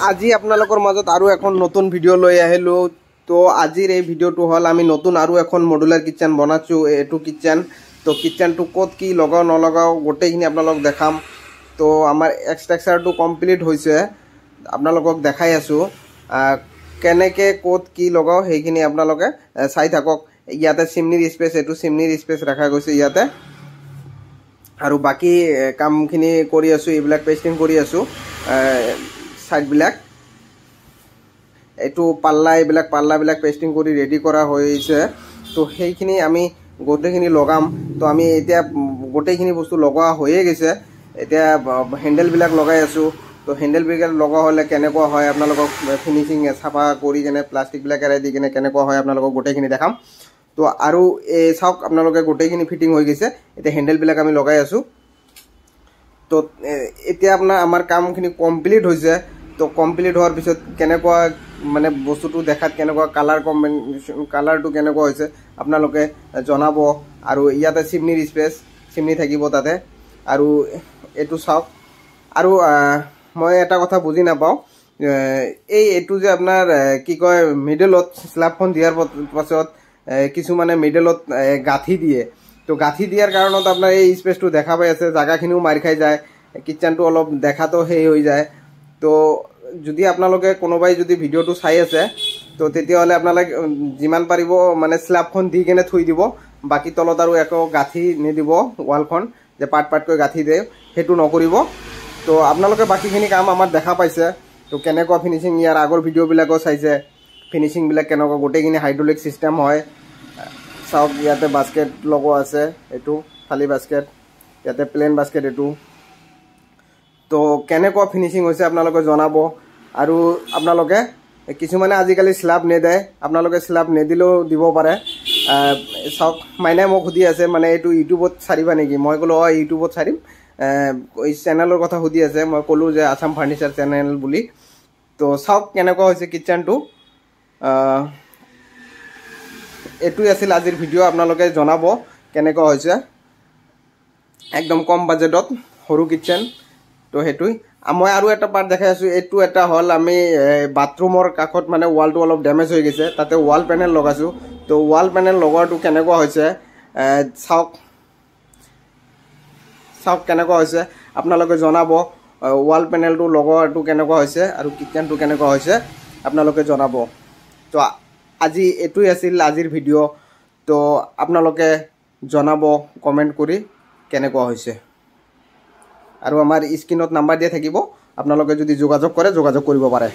আজি আপোনালোকৰ মাজত আৰু এখন নতুন ভিডিঅ' লৈ আহিলো। তো আজিৰ এই ভিডিঅ'টো হ'ল আমি নতুন আৰু এখন মডুলাৰ কিচেন বনাইছো। এইটো কিচেন তো কিচেনটো ক'ত কি লগাও নলগাও গোটেইখিনি আপোনালোক দেখাম। তো আমাৰ এক্সট্ৰাকচাৰটো কমপ্লিট হৈছে, আপোনালোকক দেখাই আছো কেনেকৈ ক'ত কি লগাও সেইখিনি আপোনালোকে চাই থাকক। ইয়াতে চিমনিৰ স্পেচ, এইটো চিমনিৰ স্পেচ ৰখা গৈছে ইয়াতে। আৰু বাকি কামখিনি কৰি আছো, এইবিলাক পেস্টিং কৰি আছো সাইডবিলাক। এইটো পাল্লা, এইবিলাক পাল্লাবিলাক পেস্টিং কৰি ৰেডি কৰা হৈছে। তো সেইখিনি আমি গোটেইখিনি লগাম। তো আমি এতিয়া গোটেইখিনি বস্তু লগোৱা হৈয়ে গৈছে। এতিয়া হেণ্ডেলবিলাক লগাই আছো। তো হেণ্ডেলবিলাক লগোৱা হ'লে কেনেকুৱা হয় আপোনালোকক ফিনিচিং চাফা কৰি কেনে প্লাষ্টিকবিলাক এৰাই দি কেনে কেনেকুৱা হয় আপোনালোকক গোটেইখিনি দেখাম। তো আৰু এই চাওক আপোনালোকে গোটেইখিনি ফিটিং হৈ গৈছে। এতিয়া হেণ্ডেলবিলাক আমি লগাই আছো। তো এতিয়া আমাৰ কামখিনি কমপ্লিট হৈছে। তো কমপ্লিট হোৱাৰ পিছত কেনেকুৱা মানে বস্তুটো দেখাত কেনেকুৱা কালাৰ কম্বিনেশ্যন, কালাৰটো কেনেকুৱা হৈছে আপোনালোকে জনাব। আৰু ইয়াতে চিমনিৰ স্পেচ, চিমনি থাকিব তাতে। আৰু এইটো চাওক। আৰু মই এটা কথা বুজি নাপাওঁ, এইটো যে আপোনাৰ কি কয় মিডলত স্লাবখন দিয়াৰ পাছত কিছুমানে মিডলত গাঁঠি দিয়ে। তো গাঁঠি দিয়াৰ কাৰণত আপোনাৰ এই স্পেচটো দেখা পাই আছে, জাগাখিনিও মাৰ খাই যায়, কিচেনটো অলপ দেখাতো সেই হৈ যায়। তো যদি আপোনালোকে কোনোবাই যদি ভিডিঅ'টো চাই আছে তো তেতিয়াহ'লে আপোনালোকে যিমান পাৰিব মানে স্লাবখন দি কেনে থৈ দিব। বাকী তলত আৰু একো গাঁঠি নিদিব, ৱালখন যে পাৰ্ট পাৰ্টকৈ গাঁঠি দিয়ে সেইটো নকৰিব। তো আপোনালোকে বাকীখিনি কাম আমাৰ দেখা পাইছে। তো কেনেকুৱা ফিনিচিং, ইয়াৰ আগৰ ভিডিঅ'বিলাকো চাইছে ফিনিচিংবিলাক কেনেকুৱা, গোটেইখিনি হাইড্ৰলিক চিষ্টেম হয়। চাওক ইয়াতে বাস্কেট লগোৱা আছে, এইটো খালী বাস্কেট, ইয়াতে প্লেন বাস্কেট এইটো। তো কেনেকুৱা ফিনিচিং হৈছে আপোনালোকে জনাব। আৰু আপোনালোকে কিছুমানে আজিকালি স্লাব নেদায়, আপোনালোকে স্লাব নেদিলেও দিব পাৰে। চাওক মাইনাই মোক সুধি আছে মানে এইটো ইউটিউবত চাৰিবা নেকি? মই ক'লোঁ অঁ ইউটিউবত চাৰিম। এই চেনেলৰ কথা সুধি আছে, মই ক'লোঁ যে আছাম ফাৰ্নিচাৰ চেনেল বুলি। তো চাওক কেনেকুৱা হৈছে কিচেনটো। এইটোৱে আছিল আজিৰ ভিডিঅ'। আপোনালোকে জনাব কেনেকুৱা হৈছে। একদম কম বাজেটত সৰু কিচেন। তো সেইটোৱে মই আৰু এটা পাৰ্ট দেখাই আছোঁ। এইটো এটা হ'ল আমি বাথৰুমৰ কাষত মানে ৱালটো অলপ ডেমেজ হৈ গৈছে, তাতে ৱাল পেনেল লগাইছোঁ। তো ৱাল পেনেল লগোৱাটো কেনেকুৱা হৈছে চাওক, চাওক কেনেকুৱা হৈছে আপোনালোকে জনাব। ৱাল পেনেলটো লগোৱাটো কেনেকুৱা হৈছে আৰু কিচেনটো কেনেকুৱা হৈছে আপোনালোকে জনাব। তো আজি এইটোৱে আছিল আজিৰ ভিডিঅ'। তো আপোনালোকে জনাব কমেণ্ট কৰি কেনেকুৱা হৈছে। আৰু আমাৰ স্ক্ৰীনত নাম্বাৰ দিয়া থাকিব, আপোনালোকে যদি যোগাযোগ কৰে যোগাযোগ কৰিব পাৰে।